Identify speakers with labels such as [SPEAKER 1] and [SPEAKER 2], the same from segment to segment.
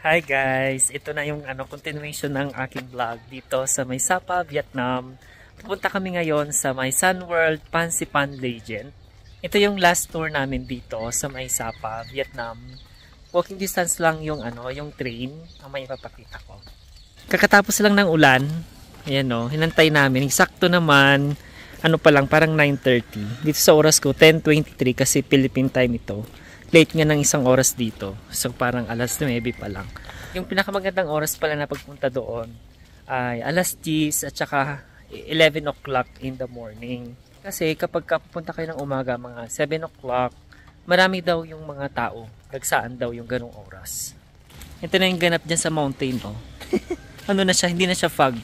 [SPEAKER 1] Hi guys! Ito na yung continuation ng aking vlog dito sa May Sapa, Vietnam. Pupunta kami ngayon sa May Sun World Fansipan Legend. Ito yung last tour namin dito sa May Sapa, Vietnam. Walking distance lang yung yung train ang may ipapakita ko. Kakatapos lang ng ulan. Ayan hinantay namin. Eksakto naman, pa lang, parang 9:30. Dito sa oras ko, 10:23 kasi Philippine time ito. Late nga ng isang oras dito. So parang alas 9 pa lang. Yung pinakamagandang oras pala na pagpunta doon ay alas 10 at saka 11 o'clock in the morning. Kasi kapag pupunta kayo ng umaga, mga 7 o'clock, marami daw yung mga tao. Nagsaan daw yung ganong oras. Ito na yung ganap dyan sa mountain. Ano na siya? Hindi na siya fog.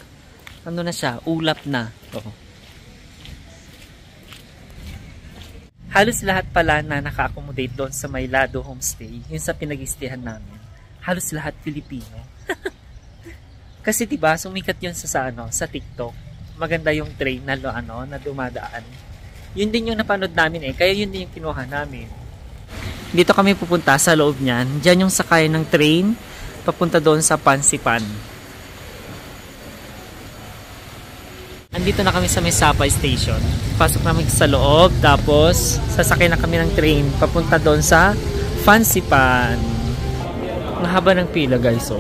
[SPEAKER 1] Ano na siya? Ulap na. Halos lahat pala na naka-accommodate doon sa May Lado Homestay, yun sa pinag-istihan namin. Halos lahat Pilipino. Kasi diba, sumikat yun sa TikTok. Maganda yung train na na dumadaan. Yun din yung napanood namin kaya yun din yung kinuha namin. Dito kami pupunta sa loob niyan. Diyan yung sakay ng train papunta doon sa Fansipan. Andito na kami sa May Sapa Station. Pasok namin sa loob, tapos sasakay na kami ng train papunta doon sa Fansipan. Ang haba ng pila guys,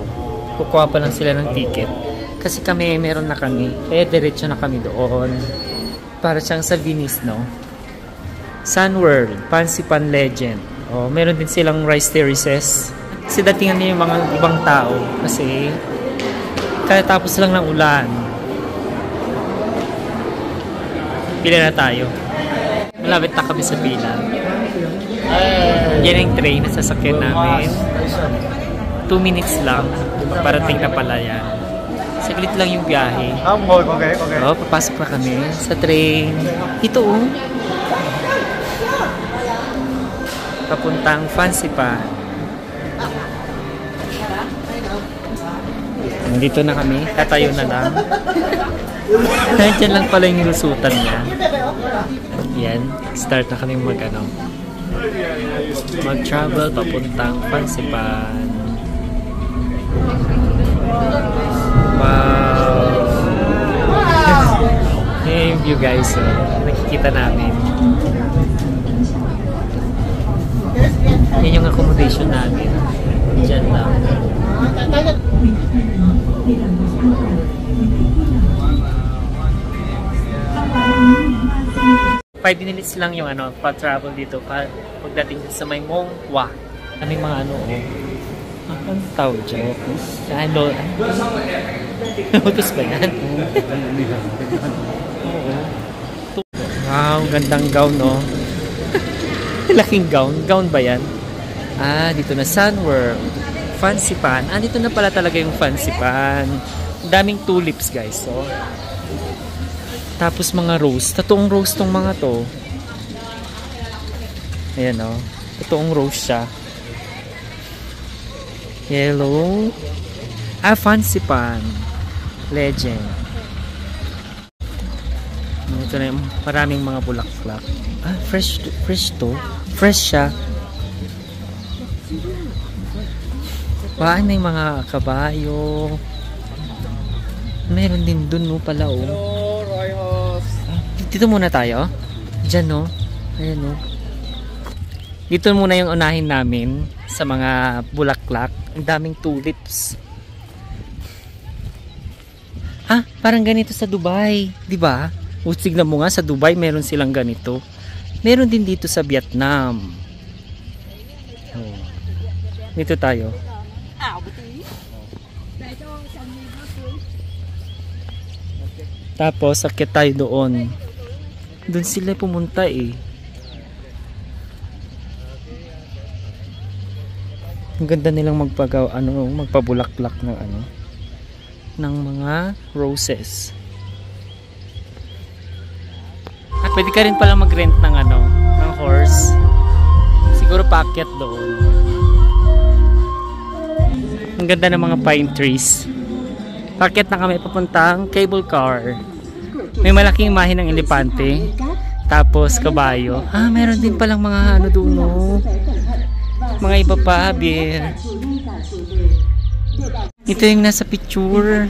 [SPEAKER 1] kukuha pa lang sila ng ticket. Kasi kami, meron na kami. Kaya diretso na kami doon. Para siyang sa Venice, Sun World, Fansipan Legend. Meron din silang rice terraces. Kasi datingan niyo yung mga ibang tao. Kasi kaya tapos lang ng ulan. Pila na tayo. Malapit na kami sa pila. Yan ang train na sasakyan namin. 2 minutes lang. Parating na pala yan. Saglit lang yung biyahe.
[SPEAKER 2] Okay.
[SPEAKER 1] Papasok na kami sa train. Ito papuntang Fansipan. Nandito na kami. Tatayo na lang. Diyan lang pala yung lusutan niya. Yan. Start na kami mag-travel papuntang Fansipan. Wow! Hey, yung view guys. Nakikita namin. Yan yung accommodation namin. Diyan lang. 5 minutes lang yung pa-travel dito pagdating sa May Mong Hua. Kaming mga ang tawag dyan? Utos ba yan? Wow, gandang gown laking gown. Gown ba yan? Dito na Sun World Fansipan. Dito na pala talaga yung Fansipan. Daming tulips guys. Tapos mga rose. Totoong rose tong mga to. Ayan totoong rose siya. Yellow. Fansipan Legend. Ito na yung maraming mga bulaklak. Fresh to. Fresh siya. Paano yung mga kabayo? Meron din dun pala Dito muna tayo. Diyan Ayan Dito muna yung unahin namin sa mga bulaklak. Ang daming tulips. Parang ganito sa Dubai, 'di ba? Tignan mo nga sa Dubai meron silang ganito. Meron din dito sa Vietnam. Dito tayo. Tapos akyat tayo doon. Doon sila pumunta Ang ganda nilang magpabulaklak ng mga roses. Pwede ka rin pala mag-rent ng ng horse. Siguro paakyat doon. Ang ganda ng mga pine trees. Paakyat na kami papuntang cable car. May malaking imahe ng elepante. Tapos kabayo. Meron din palang mga doon Mga iba pa, beer. Ito yung nasa picture.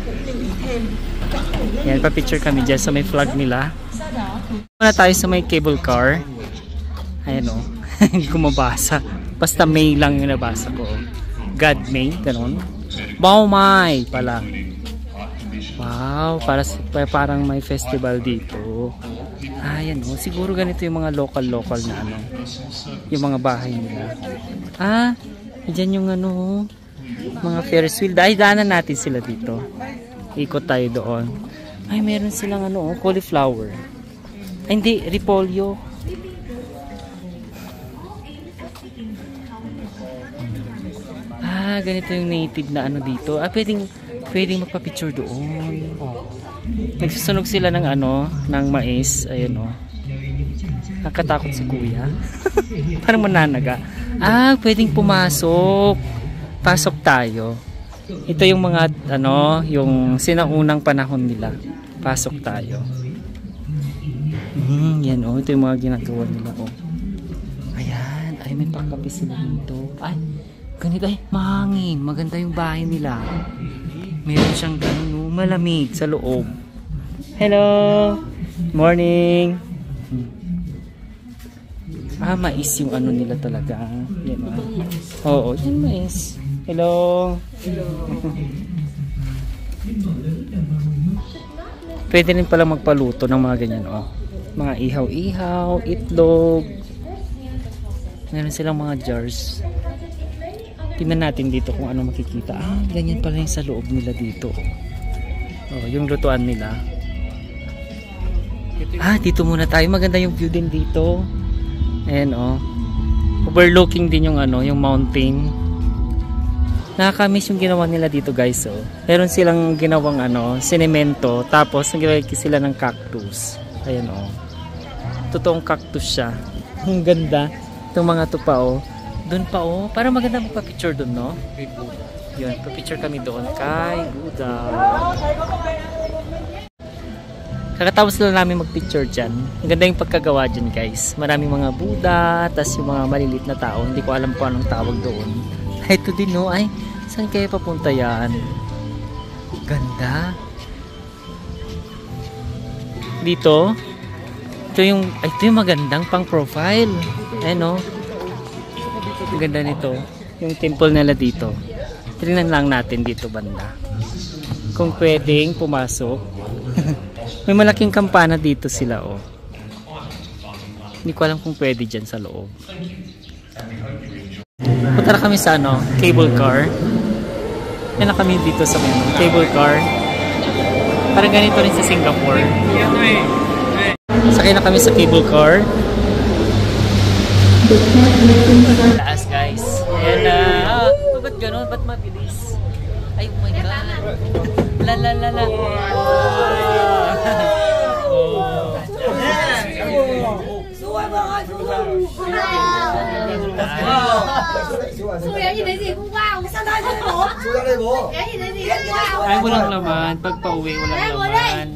[SPEAKER 1] Yan, pa-picture kami dyan sa may flag nila. Muna tayo sa may cable car. Ayan o. Hindi ko mabasa. Basta May lang yung nabasa ko. God May, ganon. Bao Mai pala. Wow, parang may festival dito. Ayan o. Siguro ganito yung mga local na ano. Yung mga bahay nila. Dyan yung ano, mga Ferris wheel. Dahil daanan natin sila dito. Ikot tayo doon. Ay, meron silang ano, cauliflower. Ay, hindi, repolyo. Ganito yung native na ano dito. Pwedeng magpa-picture doon. Nagsusunog sila ng ano, ng mais. Ayun o. Nakatakot si kuya. Parang mananaga. Pwedeng pumasok. Pasok tayo. Ito yung mga ano, yung sinaunang panahon nila. Pasok tayo. Yan o. Ito yung mga ginagawa nila o. Ayan. Ay, may pangkapi sila dito. Ay, ganito. Ay, mahangin. Maganda yung bahay nila. Meron siyang gano'n, malamig sa loob. Hello! Morning! Mais yung ano nila talaga. Yan o. Oo, yan mais. Hello! Hello! Pwede rin pala magpaluto ng mga ganyan o. Mga ihaw-ihaw, itlog. Meron silang mga jars. Tingnan natin dito kung ano makikita. Ganyan pala yung sa loob nila dito. Yung lutuan nila. Dito muna tayo. Maganda yung view din dito. Ayan overlooking din yung ano, yung mountain. Nakakamiss yung ginawa nila dito, guys. Meron silang ginawang ano, sinemento. Tapos nagilagay sila ng cactus. Ayan totoong cactus siya. Ang ganda. Itong mga to pa doon pa para maganda magpa-picture doon, no? Yun, pa-picture kami doon kay Buddha. Kakatapos lang namin mag-picture dyan. Ang ganda yung pagkagawa dyan, guys. Maraming mga Buddha, tas yung mga malilit na tao. Hindi ko alam po anong tawag doon. Ito din, no? Ay, saan kaya papunta yan? Ganda. Dito, ito yung magandang pang profile. Ayan, no? Ang ganda nito. Yung temple nila dito. Tingnan lang natin dito banda. Kung pwedeng pumasok. May malaking kampana dito sila Hindi ko alam kung pwede dyan sa loob. Punta na kami sa cable car. Yan na kami dito sa cable car. Parang ganito rin sa Singapore. Sakay na kami sa cable car. Taas, guys. Ayan na. Ba't gano'n? Ba't mabilis? Ay, oh my God. La. Ay, walang laman. Pag pauwi, walang laman. Ayan.